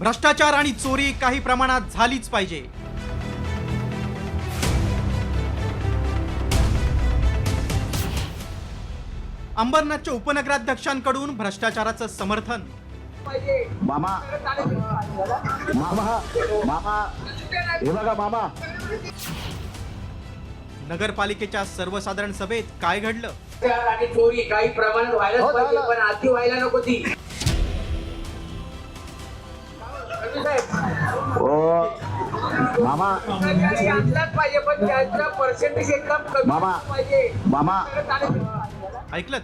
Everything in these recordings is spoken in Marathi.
भ्रष्टाचार आणि चोरी काही प्रमाणात झालीच पाहिजे. अंबरनाथच्या उपनगराध्यक्षांकडून भ्रष्टाचाराचं समर्थन. मामा मामा मामा हे बघा मामा. नगरपालिकेच्या सर्वसाधारण सभेत काय घडलं? आणि चोरी काही प्रमाणात व्हायलाच पाहिजे, पण अति व्हायला नको ती. ओ मामा आणलाच पाहिजे, पण त्याचा पर्सेंटेज एकदम कमी मामा पाहिजे. मामा ऐकलत?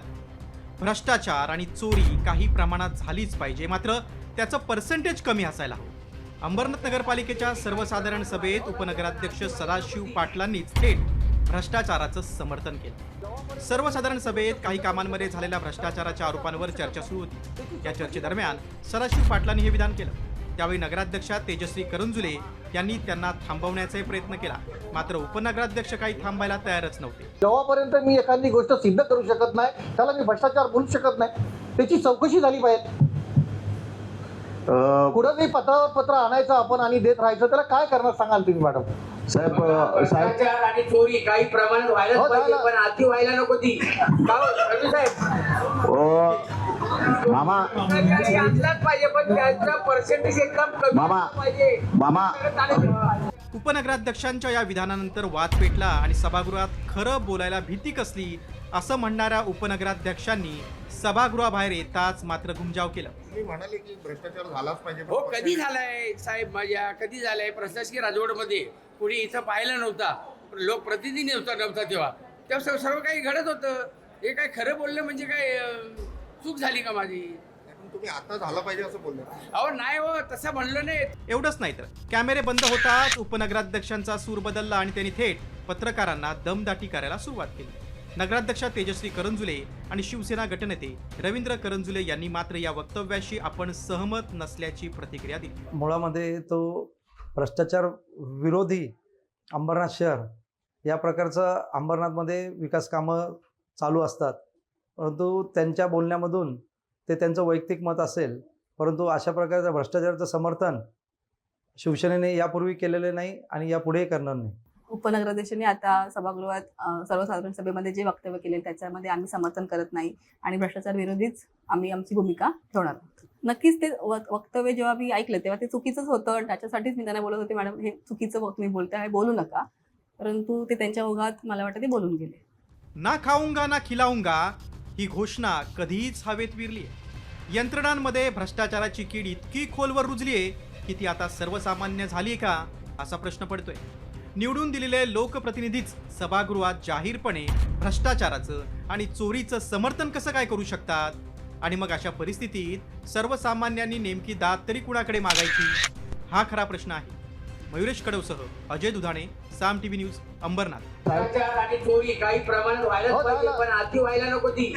भ्रष्टाचार आणि चोरी काही प्रमाणात झालीच पाहिजे, मात्र त्याचं पर्सेंटेज कमी असायला हवं. अंबरनाथ नगरपालिकेच्या सर्वसाधारण सभेत उपनगराध्यक्ष सदाशिव पाटलांनीच थेट भ्रष्टाचाराचं समर्थन केलं. सर्वसाधारण सभेत काही कामांमध्ये झालेल्या भ्रष्टाचाराच्या आरोपांवर चर्चा सुरू होती. या चर्चेदरम्यान सदाशिव पाटलांनी हे विधान केलं. त्यावेळी नगराध्यक्षा तेजश्री करंजुले यांनी त्यांना थांबवण्याचा प्रयत्न केला, मात्र उपनगराध्यक्ष काही थांबायला तयारच नव्हते. जेव्हापर्यंत मी एखादी गोष्ट सिद्ध करू शकत नाही त्याला मी भ्रष्टाचार बोलू शकत नाही. त्याची चौकशी झाली पाहिजे. कुठंही पत्रावर पत्र आणायचं आपण आणि देत राहायचं, त्याला काय करणार सांगाल तुम्ही मॅडम? साहेब भ्रष्टाचार आणि चोरी काही प्रमाणात व्हायलाच पाहिजे, पण अति व्हायला नको ती. ओ मामा आणलाच पाहिजे, पण त्याचा पर्सेंटेज एकदम कमी मामा पाहिजे. मामा उपनगराध्यक्षांच्या या विधानानंतर वाद पेटला आणि सभागृहात खरं बोलायला भीती कसली असं म्हणणाऱ्या उपनगराध्यक्षांनी सभागृहाबाहेर येताच मात्र घुमजाव केलं. तुम्ही म्हणाले की भ्रष्टाचार झालाच पाहिजे. हो, कधी झालाय साहेब? माझ्या कधी झालाय? प्रशासकीय राजवटमध्ये कोणी इथं पाहिला नव्हता, लोकप्रतिनिधी नव्हता तेव्हा सर्व काही घडत होतं. हे काय खरं बोललं म्हणजे काय चूक झाली का माझी? पण तुम्ही आता झाला पाहिजे असं बोलले. अहो नाही हो, तसं म्हणलं नाही. एवढंच नाही तर कॅमेरे बंद होताच उपनगराध्यक्षांचा सूर बदलला आणि त्यांनी थेट पत्रकारांना दमदाटी करायला सुरुवात केली. नगराध्यक्षा तेजश्री करंजुले आणि शिवसेना गटनेते रवींद्र करंजुले यांनी मात्र या वक्तव्याशी आपण सहमत नसल्याची प्रतिक्रिया दिली. मुळामध्ये तो भ्रष्टाचार विरोधी अंबरनाथ शहर या प्रकारचं अंबरनाथमध्ये विकास कामं चालू असतात, परंतु त्यांच्या बोलण्यामधून ते त्यांचं वैयक्तिक मत असेल, परंतु अशा प्रकारचं भ्रष्टाचाराचं समर्थन शिवसेनेने यापूर्वी केलेले नाही आणि यापुढेही करणार नाही. उपनगराध्यक्षांनी आता सभागृहात सर्वसाधारण सभेमध्ये जे वक्तव्य केले त्याच्यामध्ये आम्ही समर्थन करत नाही आणि भ्रष्टाचार विरोधीच आम्ही आमची भूमिका ठेवणार आहोत. नक्कीच ते वक्तव्य जेव्हा मी ऐकलं तेव्हा ते चुकीचंच होतं. त्याच्यासाठीच मी त्यांना बोलत होते, मॅडम हे चुकीचं तुम्ही बोलताय, हे बोलू नका. परंतु ते त्यांच्या ओघात मला वाटतं ते बोलून गेले. ना खाऊंगा ना खिलाऊंगा ही घोषणा कधीच हवेत विरली आहे. यंत्रणांमध्ये भ्रष्टाचाराची कीड इतकी खोलवर रुजली आहे की ती आता सर्वसामान्य झाली का असा प्रश्न पडतोय. निवडून दिलेले लोकप्रतिनिधीच सभागृहात जाहीरपणे भ्रष्टाचाराचं आणि चोरीचं समर्थन कसं काय करू शकतात? आणि मग अशा परिस्थितीत सर्वसामान्यांनी नेमकी दाद तरी कुणाकडे मागायची? हा खरा प्रश्न आहे. मयुरेश कडवसह अजय दुधाणे, साम टीव्ही न्यूज, अंबरनाथ. भ्रष्टाचार आणि चोरी काही प्रमाणात व्हायलाच पाहिजे, पण अति व्हायला नको ती.